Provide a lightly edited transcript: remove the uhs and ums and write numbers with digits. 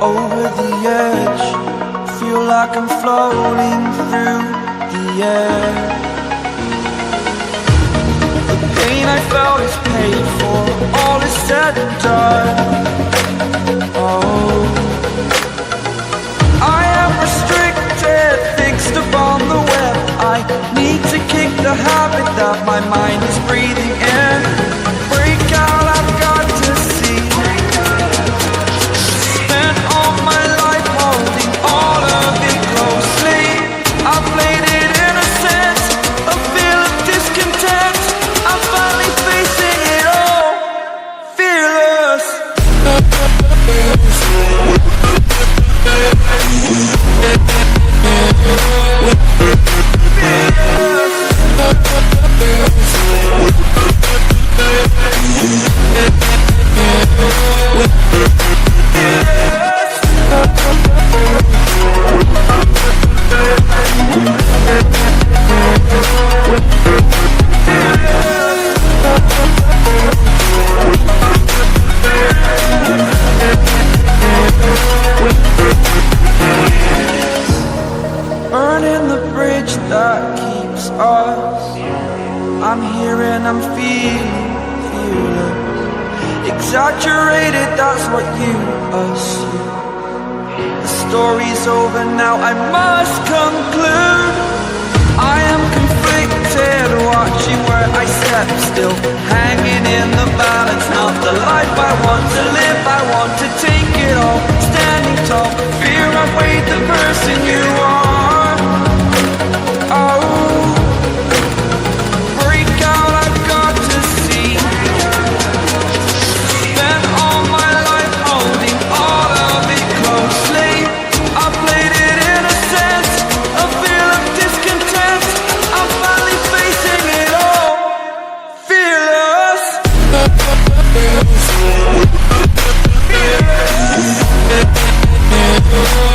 Over the edge, feel like I'm floating through the air. The pain I felt is paid for, all is said and done. Oh, I am restricted, fixed upon the web. I need to kick the habit that my mind is breathing in. Break out, I've got to see. Spent all my life holding all of it closely. I played it innocent, a feel of discontent. I'm finally facing it all, fearless. Burning the bridge that keeps us. I'm here and I'm feeling fearless. Exaggerated, that's what you assume. The story's over now, I must conclude. I am conflicted, watching where I step still, hanging in the balance. Not the life I want to live, I want to take it all. Standing tall, fear I've weighed the person you are. Oh, break out, I've got to see. Spent all my life holding all of it closely. I played it innocent, a feel of discontent. I'm finally facing it all, fearless. Fearless.